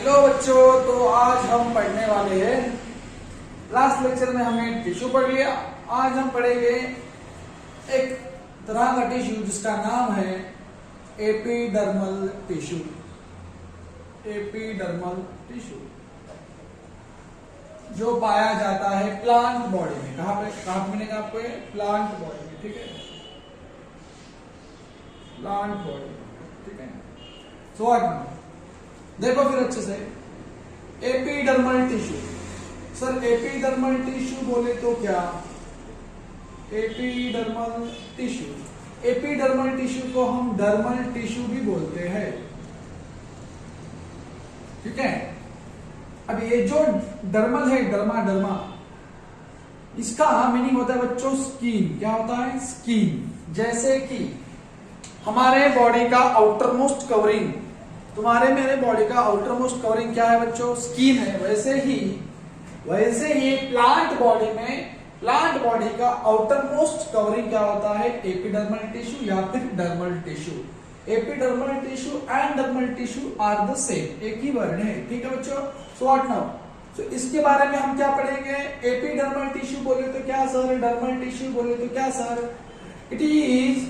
Hello बच्चों, तो आज हम पढ़ने वाले हैं। लास्ट लेक्चर में हमने टिश्यू पढ़ लिया। आज हम पढ़ेंगे एक तरह का टिश्यू जिसका नाम है एपिडर्मल टिश्यू। एपिडर्मल टिश्यू जो पाया जाता है प्लांट बॉडी में। कहां पे मिलेगा आपको? प्लांट बॉडी में, ठीक है, प्लांट बॉडी, ठीक है। सो देखो फिर अच्छे से, epidermal tissue. Sir epidermal tissue बोले तो क्या? एपिडर्मल टिश्यू, एपिडर्मल टिश्यू को हम डर्मल टिश्यू भी बोलते हैं, ठीक है। अब ये जो डर्मल है, डर्मा, इसका मीनिंग होता है बच्चों स्किन। क्या होता है? स्किन। जैसे कि हमारे बॉडी का आउटर मोस्ट कवरिंग, तुम्हारे मेरे बॉडी का आउटर मोस्ट कवरिंग क्या है बच्चों? स्किन है। वैसे ही प्लांट बॉडी में, प्लांट बॉडी का आउटर मोस्ट कवरिंग क्या होता है? एपिडर्मल टिश्यू या फिर dermal tissue. Epidermal tissue and dermal tissue are the same, एक ही वर्ड है, ठीक है बच्चों। So what now? तो इसके बारे में हम क्या पढ़ेंगे? एपिडर्मल टिश्यू बोले तो क्या सर? डर्मल टिश्यू बोले तो क्या sir? It is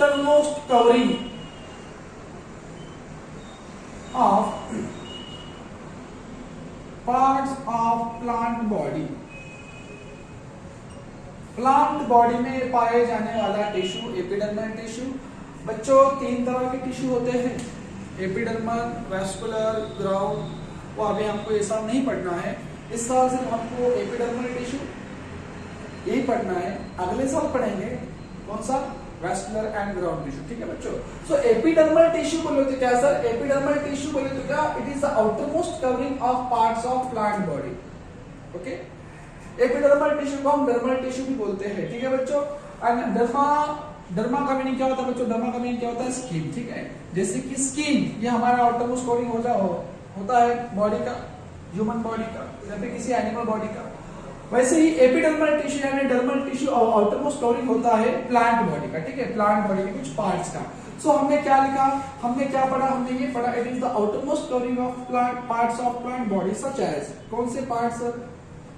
outermost covering of parts of plant body। Plant body में पाए जाने वाला टिश्यू एपिडर्मल टिश्यू। बच्चों तीन तरह के टिश्यू होते हैं, एपिडर्मल, वैस्कुलर, ग्राउंड। वो अभी हमको ये सब नहीं पढ़ना है। इस साल सिर्फ हमको एपिडर्मल टिश्यू यही पढ़ना है। अगले साल पढ़ेंगे कौन सा? वैस्कुलर एंड ग्राउंड टिश्यू, ठीक है बच्चों। सो एपिडर्मल टिश्यू बोले तो क्या सर? एपिडर्मल टिश्यू बोले तो क्या? It is the outer most covering of parts of plant body, okay. Epidermal tissue को हम डर्मल टिश्यू भी बोलते हैं, ठीक है बच्चों। एंड डर्मा का मीनिंग क्या होता है बच्चों? डर्मा का मीनिंग क्या होता है? स्किन, ठीक है। जैसे कि स्किन ये हमारा आउटर मोस्ट कवरिंग होता है बॉडी का, ह्यूमन बॉडी का या फिर किसी एनिमल बॉडी का। वैसे ही एपिडर्मल टिश्यू यानी dermal tissue outer most covering होता है प्लांट बॉडी का, ठीक है, प्लांट बॉडी के कुछ पार्ट्स का। सो हमने क्या लिखा, हमने क्या पढ़ा? हमने ये पढ़ा it is the outer most covering of plant parts of plant body such as, कौन से parts sir?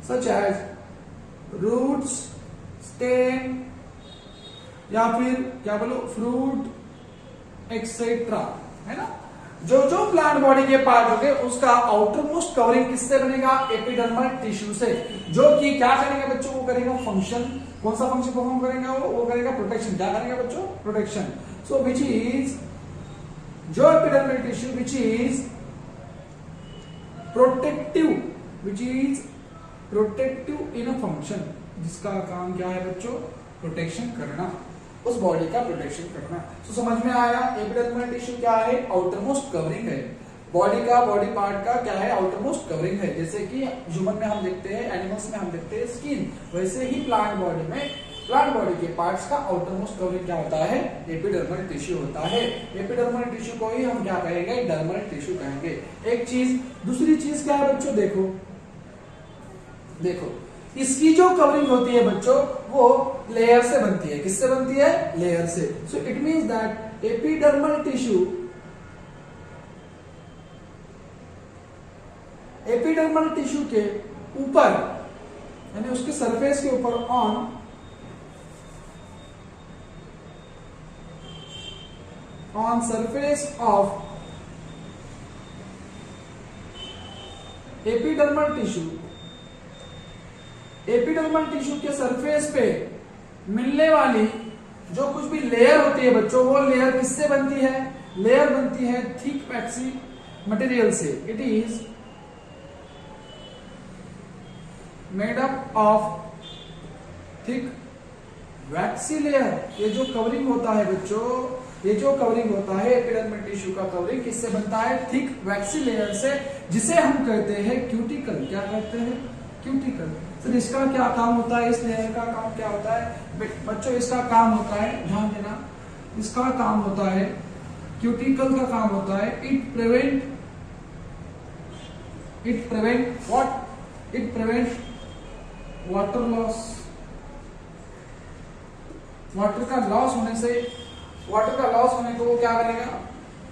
Such as roots, stem या फिर क्या बोलो फ्रूट एक्सेट्रा, है ना। जो प्लांट बॉडी के पार्ट होंगे उसका आउटर मोस्ट कवरिंग किससे बनेगा? एपिडर्मल टिश्यू से, जो कि क्या करेगा बच्चों? वो करेगा फंक्शन। कौन सा फंक्शन परफॉर्म करेगा? वो करेगा प्रोटेक्शन। क्या करेगा बच्चों? प्रोटेक्शन। सो विच इज जो epidermal tissue which is protective, which is protective in a function, जिसका काम क्या है बच्चों? प्रोटेक्शन करना, उस बॉडी का प्रोटेक्शन करना। तो समझ में आया? एपिडर्मल टिश्यू क्या है? आउटर मोस्ट कवरिंग है बॉडी का, बॉडी पार्ट का क्या है? आउटर मोस्ट कवरिंग है। जैसे कि ह्यूमन में हम देखते हैं, एनिमल्स में हम देखते हैं स्किन, वैसे ही प्लांट बॉडी में, प्लांट बॉडी के पार्ट्स का आउटर मोस्ट कवरिंग क्या होता है? एपिडर्मल टिश्यू होता है। एपिडर्मल टिश्यू को ही हम क्या कहेंगे? डर्मल टिश्यू कहेंगे। एक चीज। दूसरी चीज क्या है बच्चों? देखो इसकी जो कवरिंग होती है बच्चों वो लेयर से बनती है। किससे बनती है? लेयर से। So it means that epidermal tissue के ऊपर यानी उसके सरफेस के ऊपर on surface of epidermal tissue के सरफेस पे मिलने वाली जो कुछ भी लेयर होती है बच्चों, वो लेयर किससे बनती है? लेयर बनती है थिक वैक्सी मटेरियल से। It is made up of thick waxy layer. ये जो कवरिंग होता है बच्चों, ये जो कवरिंग होता है एपिडर्मल टिश्यू का कवरिंग किससे बनता है? थिक वैक्सी लेयर से, जिसे हम कहते हैं क्यूटिकल। क्या कहते हैं? क्यूटिकल। तो इसका क्या काम होता है? इस लेयर का काम क्या होता है बच्चों? इसका काम होता है, ध्यान देना, इसका काम होता है, क्यूटिकल का काम होता है it prevent what? It prevent water loss. Water का लॉस होने को वो क्या करेगा?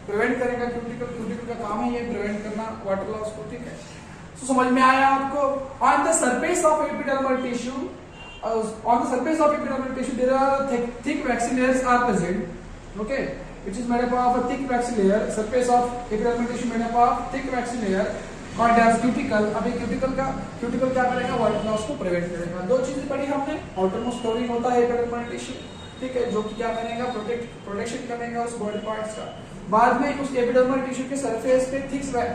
प्रिवेंट करेगा क्यूटिकल। क्यूटिकल का काम है ये प्रिवेंट करना वाटर लॉस को, ठीक है। तो समझ में आया आपको। On the surface of epidermal tissue, on the surface of epidermal tissue there are thick waxy layers are present, okay, which is made up of a thick waxy layer. Surface of epidermal tissue made up of thick waxy layer called as cuticle. अभी cuticle क्या करेगा, water loss को prevent करेगा। दो चीजें पढ़ी हमने, outermost covering होता है एपिडर्मल टिश्यू, ठीक है, जो कि क्या करेगा, प्रोटेक्शन करेगा उस बॉडी पार्ट्स का। बाद में उस एपिडर्मल टिश्यू के सरफेस पे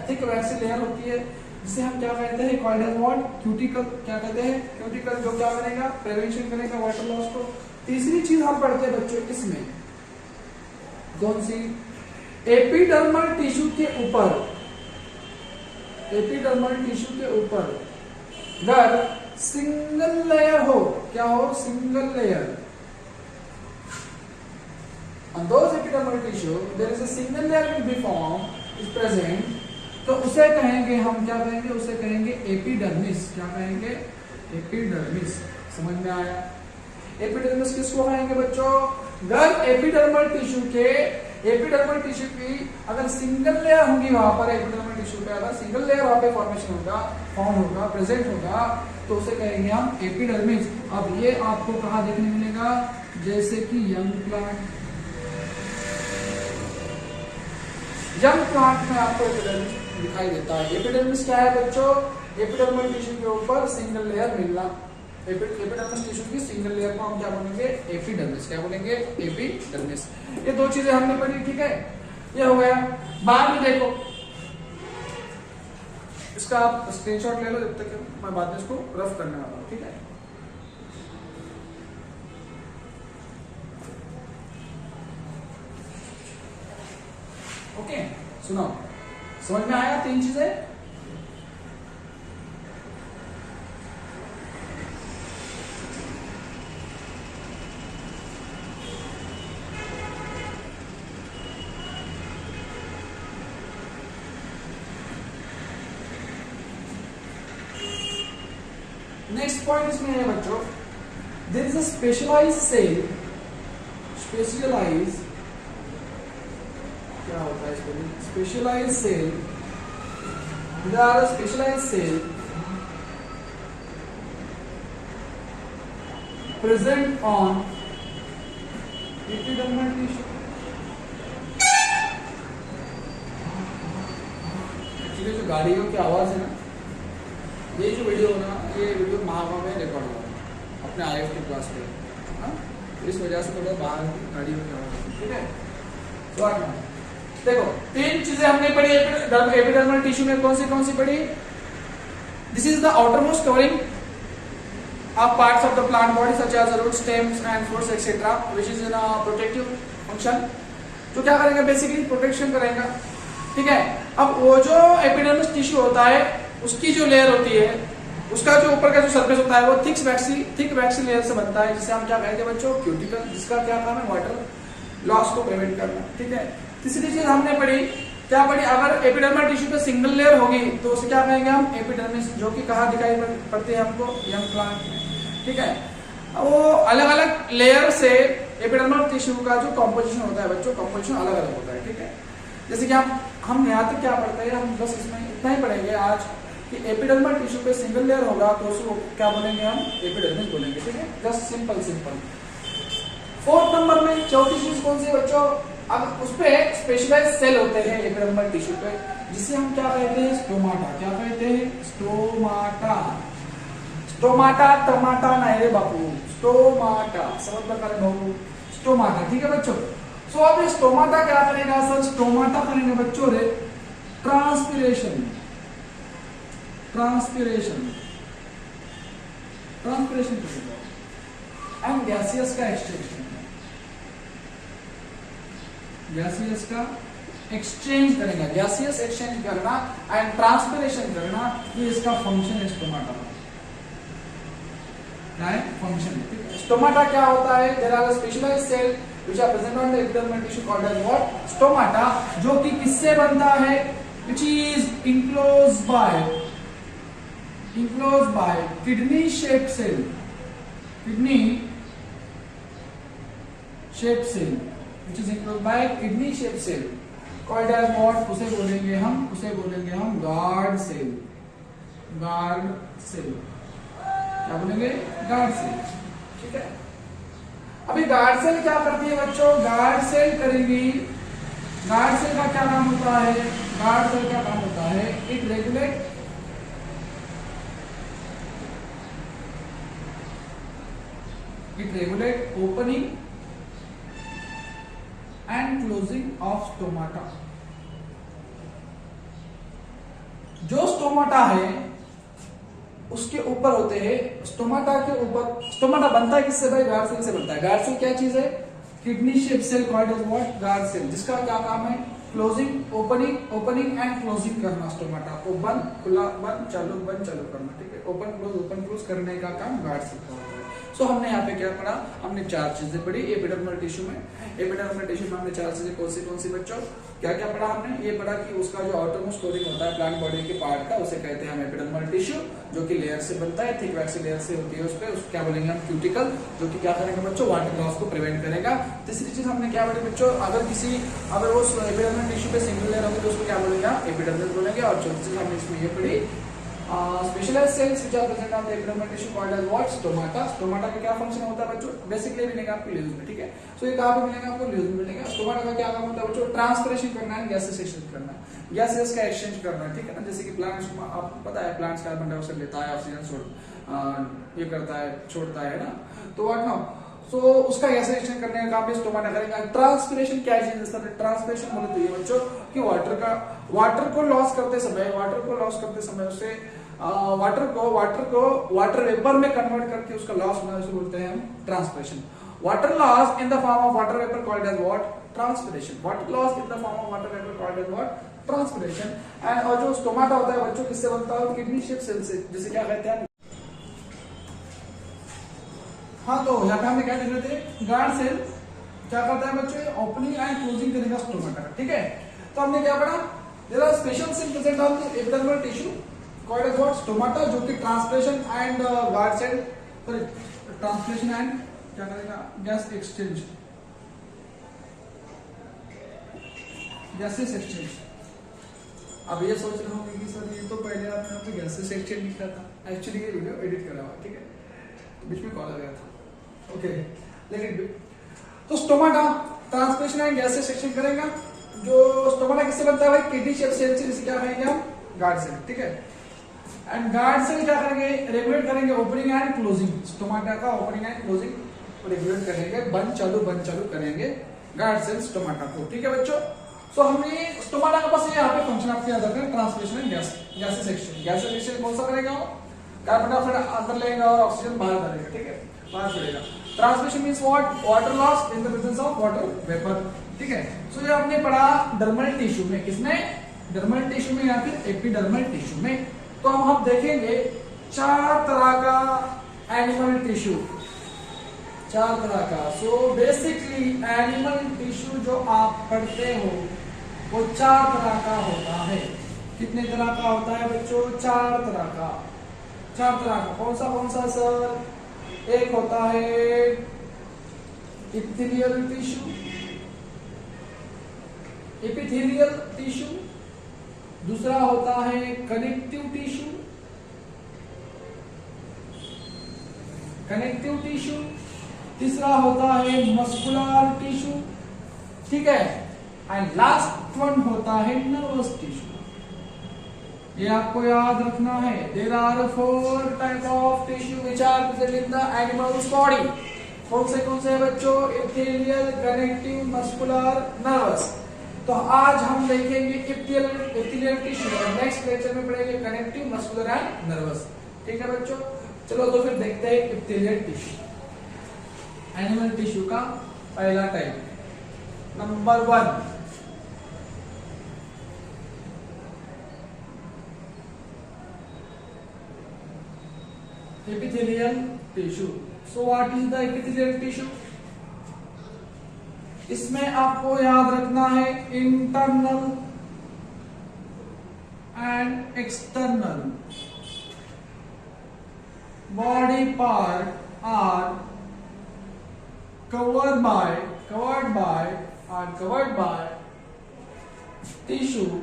थिक वैक्सी लेयर होती है जिसे हम क्या कहते हैं, कॉल्ड एज व्हाट, क्यूटिकल। क्या कहते हैं, क्यूटिकल, जो क्या करेगा, प्रिवेंशन करेगा वाटर लॉस को। तीसरी चीज हम पढ़ते हैं बच्चों इसमें, कौन सी, एपिडर्मल टिश्यू के ऊपर, एपिडर्मल टिश्यू के ऊपर अगर सिंगल लेयर हो, क्या हो, single layer, on those epidermal tissue there is a single layer will be formed is present, तो उसे कहेंगे हम, क्या कहेंगे, उसे कहेंगे एपिडर्मिस। क्या कहेंगे, एपिडर्मिस। समझ में आया। एपिडर्मिस किसको कहेंगे बच्चों, अगर एपिडर्मल टिश्यू की अगर सिंगल लेयर होगी वहां पर, एपिडर्मल टिश्यू पे अगर सिंगल लेयर वहां पे फॉर्मेशन होगा, फॉर्म होगा, प्रेजेंट होगा, तो उसे कहेंगे हम एपिडर्मिस। अब ये आपको कहाँ देखने मिलेगा, जैसे कि यंग प्लांट, यंग प्लांट में आपको एपिडर्मिस दिखाई देता है। एपिडर्मिस क्या है बच्चों, एपिडर्मल टिश्यू के ऊपर सिंगल लेयर मिलना। एपिडर्मल टिश्यू की सिंगल लेयर को हम क्या बोलेंगे, एपिडर्मिस। क्या बोलेंगे, एपिडर्मिस। ये दो चीजें हमने पढ़ी, ठीक है, ये हो गया। बाद में देखो, इसका आप स्क्रीनशॉट ले लो जब तक मैं बाद में इसको रफ करने वाला हूं, ठीक है। ओके, सुनो, समझ में आया तीन चीजें। नेक्स्ट पॉइंट इसमें है बच्चों, there is a specialised cell. Specialise क्या होता है इसको, specialised cell, there are a specialised cell present on epidermal tissue. Actually जो गाड़ियों की आवाज है ना, ये जो वीडियो ना, ये वीडियो महावा में रिकॉर्ड हुआ अपने आईएफ के क्लास पे, हाँ, इस वजह से थोड़ा बाहर गाड़ियों की आवाज, ठीक है। तो देखो, तीन चीजें हमने पढ़ी एपिडर्मल टिश्यू में, कौन सी पढ़ी, this is the outermost covering of parts of the plant body such as root, stems and fruits etcetera, which is in a protective function, जो क्या करेगा, बेसिकली प्रोटेक्शन करेगा, ठीक है। अब वो जो एपिडर्मल टिश्यू होता है, उसकी जो लेयर होती है, उसका जो ऊपर का जो सरफेस होता है, वो थिक वैक्सी लेयर से बनता है, जिसे हम क्या कहते हैं बच्चों, क्यूटिकल, जिसका क्या काम है, वाटर लॉस को प्रिवेंट करना, ठीक है। तीसरी चीज हमने पढ़ी, क्या पढ़ी, अगर एपिडर्मल टिश्यू पे सिंगल लेयर होगी तो उसे क्या कहेंगे हम, एपिडर्मिस, जो कि कहाँ दिखाई पड़ती है हमको, यंग प्लांट में, ठीक है। वो अलग अलग लेयर से एपिडर्मल टिश्यू का जो कॉम्पोजिशन होता है बच्चों, कॉम्पोजिशन अलग अलग होता है, ठीक है। जैसे कि हम यहाँ तक क्या पढ़ते हैं, हम बस इसमें इतना ही पढ़ेंगे आज कि एपिडर्मल टिश्यू पे सिंगल लेयर होगा तो उसको क्या बोलेंगे हम, एपिडर्मिस बोलेंगे, ठीक है। Just simple. फोर्थ नंबर में चौथी चीज कौन सी है बच्चों, अब उस पे स्पेशलाइज्ड सेल होते हैं एपिडर्मल टिश्यू पे, जिसे हम क्या कहते हैं, स्टोमाटा। क्या कहते हैं, स्टोमाटा। स्टोमाटा टमाटा नहीं रे बापू, स्टोमाटा, समझ लगा रे बाबू, स्टोमाटा, ठीक है बच्चों। सो अब ये स्टोमाटा क्या करेगा सर, स्टोमाटा करेंगे बच्चों रे ट्रांसपिरेशन एंड गैसियस का एक्सचेंज, गैसियस का एक्सचेंज करेगा, गैसियस एक्सचेंज करना एंड ट्रांसपिरेशन करना, ये इसका फंक्शन है स्टोमाटा का, फंक्शन। स्टोमाटा क्या होता है, there are specialised cell which are present on the epidermal tissue called as what, stomata, जो कि किससे बनता है, which is enclosed by kidney shaped cell, which is enclosed by kidney shaped cell, called as what, उसे बोलेंगे हम guard cell. Guard cell क्या बोलेंगे? Guard cell. ठीक है, अभी गार्ड सेल क्या करती है बच्चों? गार्ड सेल करेंगी, गार्ड सेल का क्या काम होता है? गार्ड सेल का काम होता है it regulate opening and closing of stomata. जो स्टोमाटा है उसके ऊपर होते हैं, स्टोमाटा के ऊपर, स्टोमाटा बनता है किससे भाई? गार्ड सेल से बनता है। गार्ड सेल क्या चीज है? Kidney shape cell called as what? Guard cell, जिसका क्या काम है? क्लोजिंग, ओपनिंग एंड क्लोजिंग करना। स्टोमाटा को बंद खुला, बंद चालू करना। ठीक है, ओपन क्लोज करने का काम गार्ड सेल का होता है। सो हमने यहाँ पे क्या पढ़ा? हमने 4 चीजें पढ़ी एपिडर्मल टिश्यू में। एपिडर्मल टिश्यू में हमने 4 चीजें कौन सी बच्चों? क्या क्या पढ़ा हमने? ये पढ़ा कि उसका जो आउटरमोस्ट कोटिंग होता है प्लांट बॉडी के पार्ट का, उसे कहते हैं हम एपिडर्मल टिश्यू, जो कि लेयर से बनता है, थिक वैक्सी लेयर से होती है। उस पे क्या बोलेंगे हम? क्यूटिकल, जो कि क्या करेंगे बच्चों? वाटर लॉस को प्रिवेंट करेगा। तीसरी चीज हमने क्या पढ़ी बच्चों? अगर वो एपिडर्मल टिश्यू पे सिंगल लेयर होगी तो उसको क्या बोलेंगे? एपिडर्मिस बोलेंगे। और चौथी चीज हमने इसमें ये पढ़ी specialised cells which are present on the epidermal tissue called as what? Stomata. Stomata का क्या फंक्शन होता है बच्चों? बेसिकली मिलेगा आपको ल्यूज में। ठीक है, सो ये कहां पे मिलेगा आपको? ल्यूज में मिलेगा। स्टोमाटा का क्या काम होता है बच्चों? ट्रांसपिरेशन करना है, गैसेस एक्सचेंज करना है, गैसेस का एक्सचेंज करना है। ठीक है ना, जैसे कि प्लांट्स, आपको पता है प्लांट्स कार्बन डाइऑक्साइड लेता है, ऑक्सीजन ये करता है, छोड़ता है ना, तो व्हाट नाउ, सो उसका गैस एक्सचेंज करने का काम भी स्टोमाटा करेगा। ट्रांसपिरेशन क्या चीज है? ट्रांसपिरेशन बोले तो ये बच्चों कि वाटर को लॉस करते समय उसे वाटर वेपर में कन्वर्ट करके उसका लॉस होना, उसे बोलते हैं हम transpiration. Water loss in the form of water vapour called as what? Transpiration. Water loss in the form of water vapour called as what? Transpiration. And और जो स्टोमाटा होता है बच्चों किससे बनता है? किडनी शेप सेल से, जिसे क्या कहते हैं? हाँ, तो यहाँ पे हमने क्या देख रहे थे? गार्ड सेल क्या करता है बच्चों? ओपनिंग एंड क्लोजिंग करेगा स्टोमाटा। ठीक है, तो हमने क्या पढ़ा? There are special cell present on the epidermal tissue called as what? Stomata, जो कि transpiration and guard cell, sorry transpiration and क्या करेगा? Gas exchange, gases exchange. अब ये सोच रहे होंगे कि सर ये तो पहले आपने यहाँ पे गैसेस एक्सचेंज लिखा था, एक्चुअली ये वीडियो एडिट करा हुआ। ठीक है, बीच में कॉल आ गया था। ओके, लेकिन तो stomata transpiration and gases exchange करेगा। जो स्टोमाटा किससे बनता है भाई? किडनी शेप सेल से, जिसे क्या कहेंगे हम? Guard cell. ठीक है, एंड गार्ड सेल क्या करेंगे? रेगुलेट करेंगे ओपनिंग एंड क्लोजिंग। स्टोमाटा का ओपनिंग एंड क्लोजिंग रेगुलेट करेंगे, बंद चालू करेंगे गार्ड सेल स्टोमाटा को। ठीक है बच्चों, तो हमने स्टोमाटा का बस यहाँ पे फंक्शन आपको याद रखना है, transpiration and gases exchange. Gases exchange कौन सा करेगा? कार्बन डाइऑक्साइड अंदर लेगा और ऑक्सीजन बाहर करेगा। ठीक है, बाहर छोड़ेगा। Transmission means what? Water loss in the presence of water vapour. ठीक है, सो ये आपने पढ़ा डर्मल टिश्यू में। किसमें? डर्मल टिश्यू में या फिर एपिडर्मल टिश्यू में। तो हम देखेंगे 4 तरह का एनिमल टिश्यू, 4 तरह का। सो बेसिकली एनिमल टिश्यू जो आप पढ़ते हो वो 4 तरह का होता है। कितने तरह का होता है बच्चों? 4 तरह का। 4 तरह का कौन सा सर? एक होता है इपिथेलियल टिश्यू, दूसरा होता है कनेक्टिव टिश्यू, तीसरा होता है मस्कुलर टिश्यू। ठीक है, एंड लास्ट वन होता है नर्वस टिश्यू। ये आपको याद रखना है। There are 4 type of tissue which are present in the animals body. कौन से बच्चों? Epithelial, connective, muscular, nervous. तो आज हम देखेंगे एपिथेलियल टिश्यू, नेक्स्ट लेक्चर में पढ़ेंगे कनेक्टिव, मस्कुलर एंड नर्वस। ठीक है बच्चों, चलो तो फिर देखते हैं एपिथेलियल टिश्यू। एनिमल टिश्यू का पहला type number 1, epithelial tissue. So what is the epithelial tissue? इसमें आपको याद रखना है internal and external body part are covered by tissue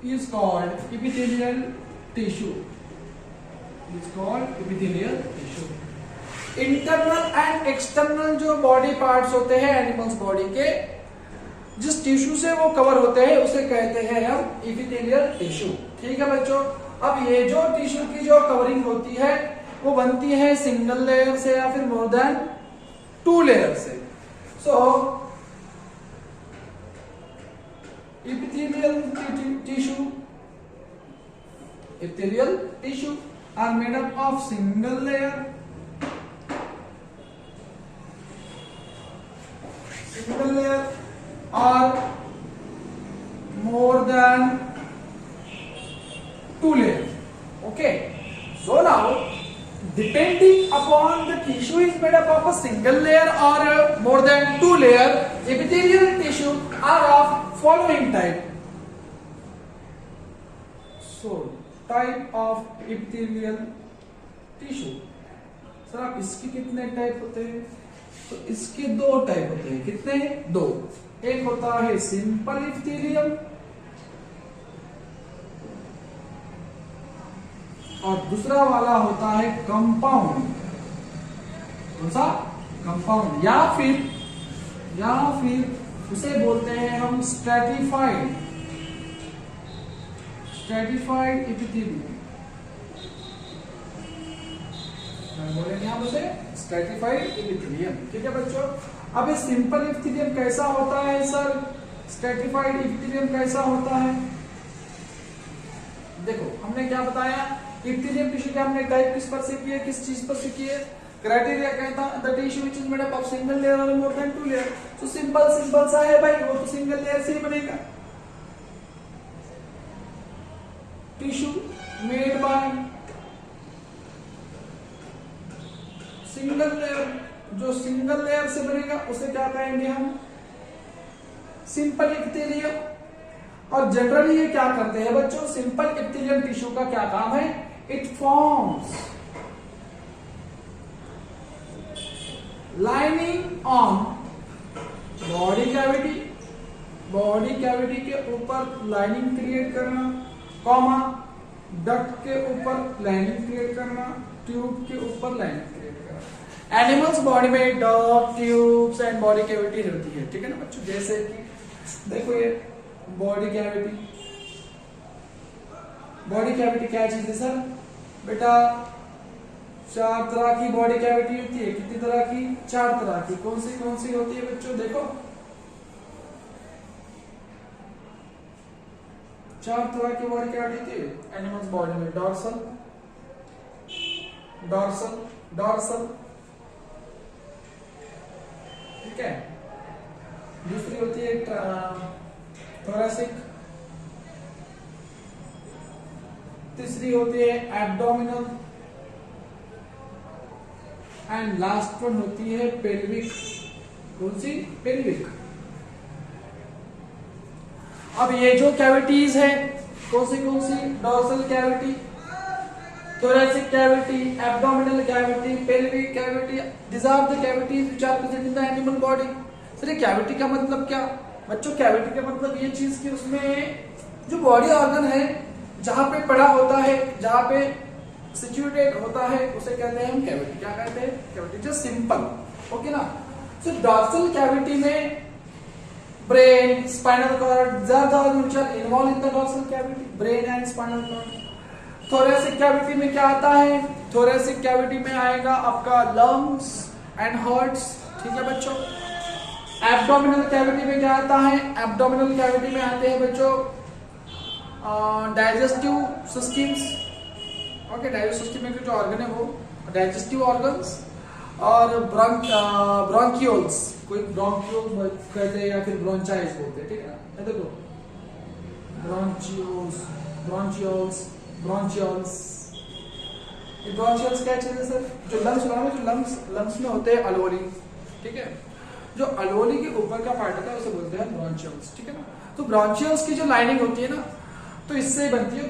is called epithelial tissue. Is called epithelial tissue. Internal and external जो body parts होते हैं animals body के, जिस टिश्यू से वो कवर होते हैं उसे कहते हैं हम इपिथेलियल टिश्यू। ठीक है बच्चों, अब ये जो टिश्यू की जो कवरिंग होती है वो बनती है सिंगल लेयर से या फिर मोर देन 2 लेयर से। सो epithelial tissue are made up of single layer or more than 2 layers. Okay, so now depending upon the tissue is made up of a single layer or more than 2 layer, epithelial tissue are of following type. So type of epithelial tissue, sir आप इसके कितने type होते हैं? तो इसके 2 type होते हैं। कितने? 2। एक होता है सिंपल इपिथेलियम और दूसरा वाला होता है कंपाउंड। कौन सा? कंपाउंड, या फिर उसे बोलते हैं हम स्ट्रैटिफाइड इपिथेलियम। बोलेंगे हम उसे स्ट्रैटिफाइड इपिथेलियम। ठीक है बच्चों, अब ये सिंपल इपिथेलियम कैसा होता है सर? स्ट्रैटिफाइड इपिथेलियम कैसा होता है? देखो हमने क्या बताया, इपिथेलियम टिश्यू के हमने टाइप किस पर से किए, किस चीज पर से किए? क्राइटेरिया कहता है the tissue which is made up of single layer और मोर देन 2 लेयर। तो सिंपल सा है भाई, वो तो सिंगल लेयर से ही बनेगा। Tissue made by single layer, जो सिंगल लेयर से बनेगा उसे क्या कहेंगे हम? Simple epithelium. और जनरली ये क्या करते हैं बच्चों? सिंपल इपिथेलियम टिश्यू का क्या काम है? It forms lining on body cavity के ऊपर लाइनिंग क्रिएट करना, कॉमा डक्ट के ऊपर लाइनिंग क्रिएट करना, ट्यूब के ऊपर लाइनिंग क्रिएट करना। एनिमल्स बॉडी में duct, tubes and body cavity होती है। ठीक है ना बच्चों, जैसे कि देखो ये बॉडी कैविटी क्या चीज है सर? बेटा 4 तरह की बॉडी कैविटी होती है। कितनी तरह की? 4 तरह की। कौन सी होती है बच्चों? देखो 4 तरह की बॉडी कैविटी होती है एनिमल्स बॉडी में। डॉर्सल, ठीक है। दूसरी होती है थोरैसिक, तीसरी होती है एब्डोमिनल एंड लास्ट वन होती है पेल्विक। कौन सी? पेल्विक। अब ये जो कैविटीज है कौन सी? Dorsal cavity, thoracic cavity, abdominal cavity, pelvic cavity. These are the cavities which are present in the animal body. Sir ये कैविटी का मतलब क्या बच्चों? कैविटी का मतलब ये चीज कि उसमें जो बॉडी ऑर्गन है जहां पे पड़ा होता है, जहां पे सिचुएटेड होता है उसे कहते हैं हम कैविटी। क्या कहते हैं? कैविटी। जस्ट सिंपल, ओके ना। सो डॉर्सल कैविटी में ब्रेन, स्पाइनल कॉर्ड, ज्यादा which are involved in the dorsal cavity, brain and spinal cord. Thoracic cavity में क्या आता है? थोरैसिक कैविटी में आएगा आपका लंग्स एंड हार्ट्स। ठीक है बच्चों। एब्डोमिनल कैविटी में क्या आता है? एब्डोमिनल कैविटी में आते हैं बच्चों digestive systems. Okay, digestive system में जो ऑर्गन है वो डाइजेस्टिव ऑर्गन्स और ब्रोंकियोल्स, कोई ब्रोंकियोल कहते हैं या फिर ब्रोंचाइज बोलते हैं। ठीक है ना, देखो ब्रोंचियोल्स। ये ब्रोंचियोल्स क्या चीज है सर? जो लंग्स में होते हैं अलोरी। ठीक है, जो अलोरी के ऊपर का पार्ट होता है उसे बोलते हैं ब्रोंचियोल्स। ठीक है ना, तो ब्रोंचियोल्स की जो लाइनिंग होती है ना, तो इससे बनती है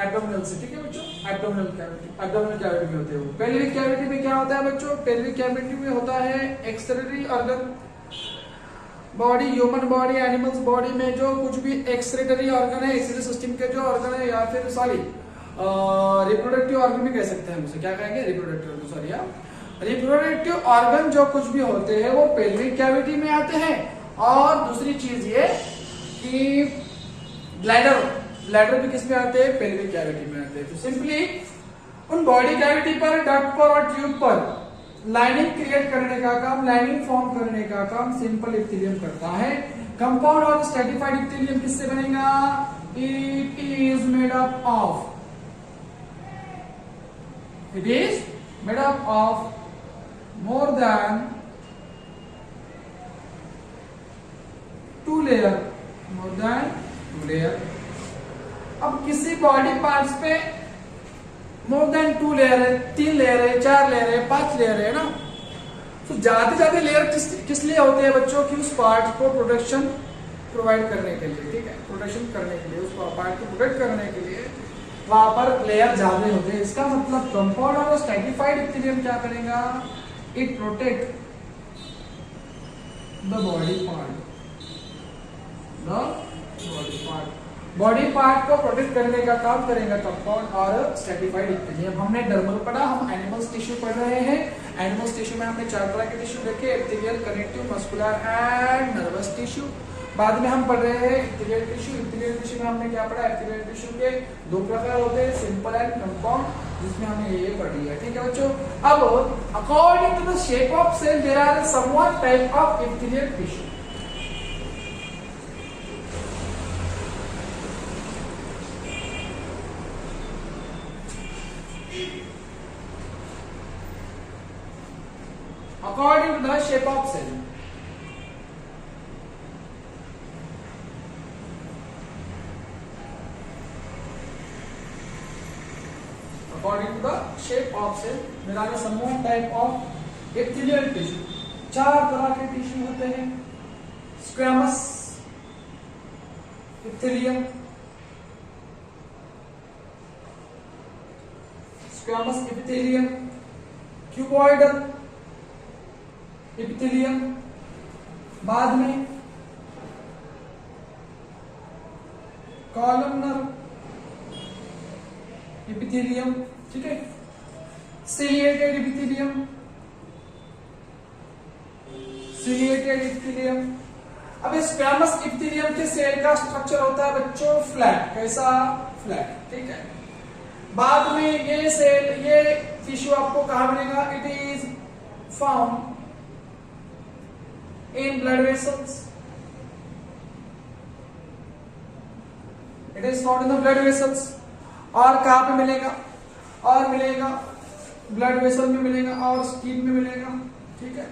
एब्डोमिनल से। ठीक है बच्चों, एब्डोमिनल कैविटी में होते हैं। पेल्विक कैविटी में क्या होता है बच्चों? पेल्विक कैविटी में होता है excretory organ body, human body, animals body में जो कुछ भी एक्सक्रीटरी ऑर्गन है, एक्सक्रीटरी सिस्टम के जो ऑर्गन है, या फिर सॉरी रिप्रोडक्टिव ऑर्गन भी कह सकते हैं, उसे क्या कहेंगे, रिप्रोडक्टिव, सॉरी रिप्रोडक्टिव ऑर्गन जो कुछ भी होते हैं वो पेल्विक कैविटी में आते हैं। और दूसरी चीज ये कि ब्लैडर भी किस में आते हैं, पेल्विक कैविटी में आते हैं। तो सिंपली उन बॉडी कैविटी पर, डक्ट पर और ट्यूब पर लाइनिंग क्रिएट करने का काम, लाइनिंग फॉर्म करने का काम सिंपल इप्थिलियम करता है। कंपाउंड और स्ट्रैटिफाइड इप्थिलियम किससे बनेगा, it is made up of more than two layer, अब किसी बॉडी पार्ट्स पे मोर देन 2 लेयर है, 3 लेयर है, 4 लेयर है, 5 लेयर है ना, तो ज्यादा लेयर किस लिए होते हैं बच्चों की, उस पार्ट को प्रोटेक्शन प्रोवाइड करने के लिए, ठीक है, प्रोटेक्शन करने के लिए, उस पार्ट को प्रोटेक्ट करने के लिए वहां पर लेयर ज्यादा होते हैं। इसका मतलब कंपाउंड और स्ट्रैटिफाइड इप्थिलियम क्या करेगा, it protect the body part को प्रोटेक्ट करने का काम करेगा कंपाउंड और स्ट्रैटिफाइड इप्थिलियम। हमने डर्मल पढ़ा, हम एनिमल्स टिश्यू पढ़ रहे हैं। एनिमल्स टिश्यू में हमने 4 तरह के टिश्यू देखे, epithelial, connective, muscular and nervous tissue. बाद में हम पढ़ रहे हैं इप्थिलियल टिश्यू। इप्थिलियल टिश्यू में हमने क्या पढ़ा, इप्थिलियल टिश्यू के 2 प्रकार होते हैं, सिंपल एंड कंपाउंड, जिसमें हमने ये पढ़ लिया, ठीक है बच्चों। अब according to the shape of cell there are someone type of epithelial tissue. According to the shape of cell, there are some more type of epithelial tissue. 4 तरह के टिश्यू होते हैं, स्क्वैमस epithelium, क्यूबॉइडल एपिथेलियम, बाद में columnar epithelium, ठीक है, ciliated epithelium, अब इस स्क्वैमस एपिथेलियम के सेल का स्ट्रक्चर होता है बच्चों फ्लैट, कैसा, फ्लैट, ठीक है। बाद में ये सेल, ये टिश्यू आपको कहां मिलेगा, it is found in blood vessels, it is found in the blood vessels। और कहां पे मिलेगा, और मिलेगा ब्लड वेसल में मिलेगा और स्किन में मिलेगा, ठीक है।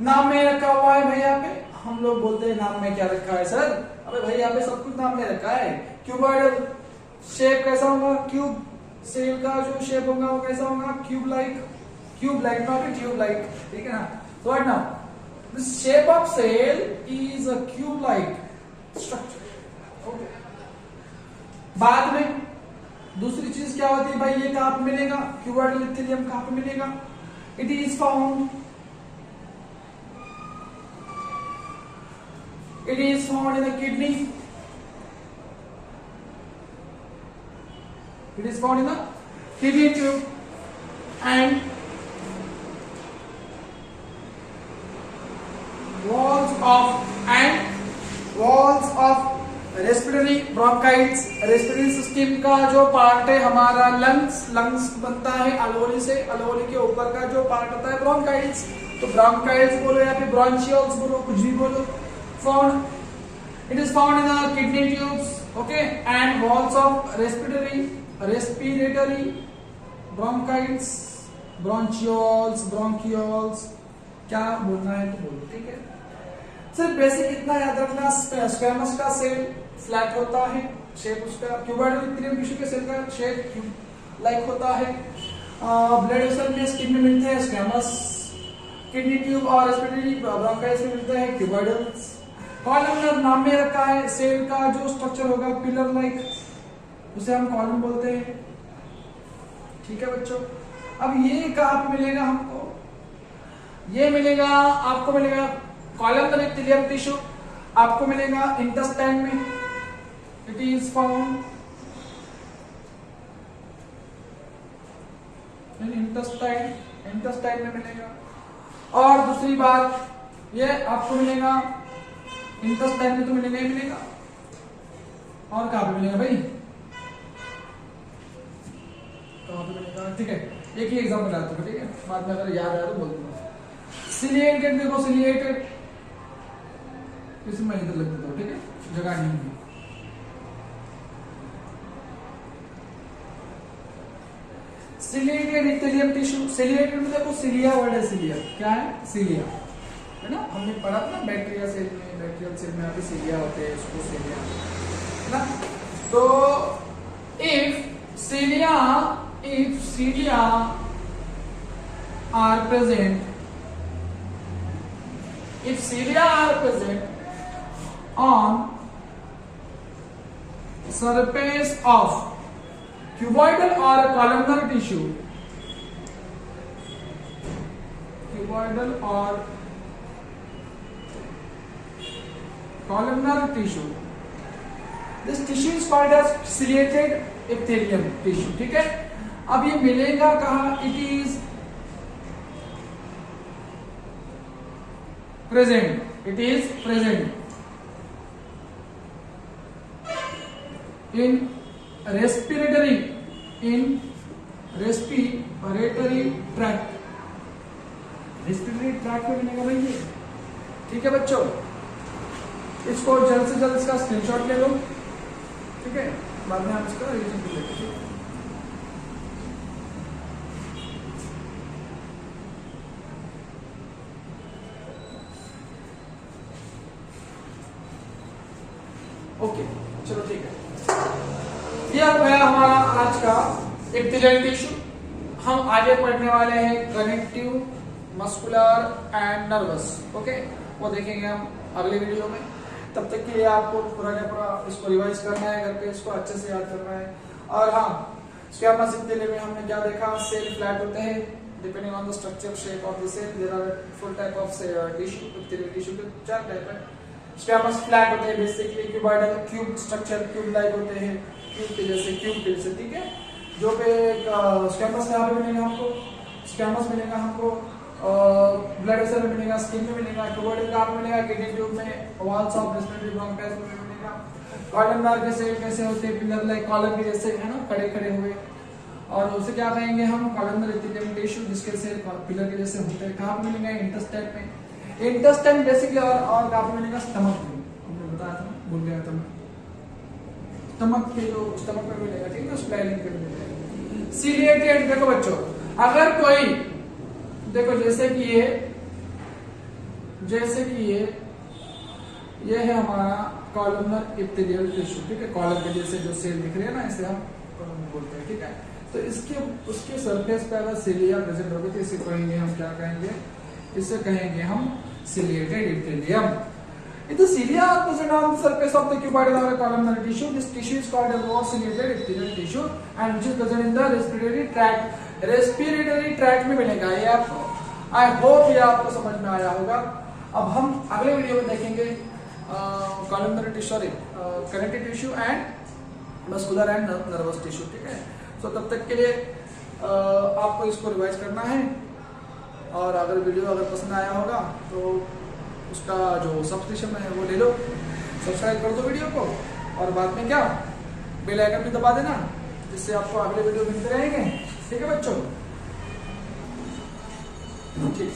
नाम में रखा हुआ है भाई, यहाँ पे हम लोग बोलते हैं नाम में क्या रखा है सर, अबे भाई यहाँ पे सब कुछ नाम में रखा है। क्यूबॉइडल शेप कैसा होगा, क्यूब सेल का जो शेप होगा वो कैसा होगा, cube like not tube like, ठीक है ना। तो what now, the shape of cell is a cube-like structure, okay। बाद में दूसरी चीज क्या होती है भाई, ये कहां पे मिलेगा, क्यूबॉइडल एपिथेलियम कहां पे मिलेगा, it is found in the kidney, it is found in the kidney tube and walls of respiratory bronchioles. Respiratory system का जो पार्ट है हमारा लंग्स बनता है अलोली से, अलोली के ऊपर का जो पार्ट होता है ब्रोंकाइट्स, तो ब्रोंकाइट्स बोलो या फिर ब्रोंचियल्स बोलो, कुछ भी बोलो, it is found in the kidney tubes, okay, and walls of respiratory bronchioles, bronchials, क्या बोलना है तो बोलो, ठीक है। सिर्फ बेसिक इतना याद रखना, स्क्वैमस का सेल फ्लैट होता है, शेप उसका, क्यूबॉइडल एपिथेलियम टिश्यू के सेल का शेप क्यूब लाइक होता है, ब्लड वेसल में स्किन में मिलते हैं स्क्वैमस, किडनी ट्यूब और रेस्पिरेटरी ब्रोंकाइल्स में मिलते हैं क्यूबॉइडल्स। कॉलमनर नाम में रखा है, सेल का जो स्ट्रक्चर होगा पिलर लाइक, उसे हम कॉलम बोलते हैं, ठीक है बच्चों। अब ये कहां पे मिलेगा हमको, ये मिलेगा, आपको मिलेगा कॉलमनर एपिथेलियम टिश्यू आपको मिलेगा इंटेस्टाइन में, it is found in intestine में मिलेगा। और दूसरी बात ये आपको मिलेगा इंटेस्टाइन में तो मिलेगा ही मिलेगा, और कहां पे मिलेगा भाई, कहां पे मिलेगा, ठीक है। एक ही एग्जांपल आता है, ठीक है, बाद में अगर याद आया तो बोल दूंगा। सिलिएटेड देखो, सिलिएटेड इसमें इधर लग देता हूं, ठीक है, जगह नहीं है। सिलिएटेड एपिथेलियम टिश्यू, सिलिएटेड में देखो सिलिया वर्ड है, सिलिया क्या है, सिलिया है ना, हमने पढ़ा था ना बैक्टीरिया सेल में, बैक्टीरियल सेल में अभी सिलिया होते हैं, उसको सिलिया है ना। तो if cilia are present, if cilia are present on surface of cuboidal or columnar tissue, cuboidal or columnar tissue, this tissue is called as ciliated epithelium tissue, ठीक है। अब ये मिलेगा कहाँ, it is present, it is present in respiratory tract, respiratory tract में मिलेगा भाई ये, ठीक है बच्चों। इसको जल्द से जल्द इसका स्क्रीनशॉट ले लो, ठीक है, बाद में हम इसका रिवीजन कर लेंगे। ओके चलो ठीक है, यह हो गया हमारा आज का एपिथेलियल टिश्यू। हम आगे पढ़ने वाले हैं connective, muscular and nervous, okay, वो देखेंगे हम अगले वीडियो में। तब तक के लिए आपको पूरा का पूरा इसको रिवाइज करना है, घर पे इसको अच्छे से याद करना है। और हाँ, स्क्वैमस एपिथेलियम में हमने क्या देखा, सेल फ्लैट होते हैं, depending on the structure shape of the cell there are full type of tissue, epithelial tissue के 4 टाइप है। स्क्वैमस फ्लैट होते हैं, basically cuboidal cube structure, cube like होते हैं, क्यूब के जैसे, ठीक है। जो पे स्क्वैमस यहाँ पे मिलेगा हमको, स्क्वैमस मिलेगा हमको ब्लड वेसल में मिलेगा, स्किन में मिलेगा, क्यूबॉइडल कहाँ पे मिलेगा, किडनी ट्यूब में, वॉल्स ऑफ रेस्पिरेटरी ब्रोंकाइल्स में मिलेगा। कॉलमनर के सेल कैसे होते हैं, पिलर लाइक कॉलम के जैसे, है ना, खड़े खड़े हुए। और उसे क्या कहेंगे हम, कॉलमनर एपिथेलियम टिश्यू, जिसके सेल पिलर के जैसे होते हैं। कहाँ पे मिलेंगे, इंटेस्टाइन में। इंटेस्टाइन बेसिकली और कहाँ पे मिलेगा, स्टमक में, हमने बताया था, भूल गया था मैं, स्टमक के जो स्टमक में मिलेगा, ठीक है, स्प्लाइनिंग पे मिलेगा। सिलिएटेड देखो बच्चों, अगर कोई देखो जैसे कि ये है हमारा कॉलमनर एपिथेलियल टिश्यू, ठीक है, कॉलम के जैसे जो सेल दिख रहे हैं ना, इसे हम बोलते हैं, ठीक है। तो इसके उसके सरफेस पे अगर सिलिया प्रेजेंट होगी तो इसे कहेंगे हम, क्या कहेंगे, इसे कहेंगे हम ciliated epithelium. If the cilia are present on the surface of the cuboidal or columnar tissue, this tissue is called as more ciliated epithelial tissue and which is present in the respiratory tract. Respiratory tract में मिलेगा ये आपको। I hope ये आपको समझ में आया होगा। अब हम अगले वीडियो में देखेंगे columnar tissue, connective tissue and muscular and nervous tissue, ठीक है। तो तब तक के लिए आपको इसको रिवाइज करना है, और अगर वीडियो अगर पसंद आया होगा तो उसका जो सब्सक्रिप्शन है वो ले लो, सब्सक्राइब कर दो वीडियो को, और बाद में क्या बेल आइकन भी दबा देना, जिससे आपको अगले वीडियो मिलते रहेंगे, ठीक है बच्चों, ठीक।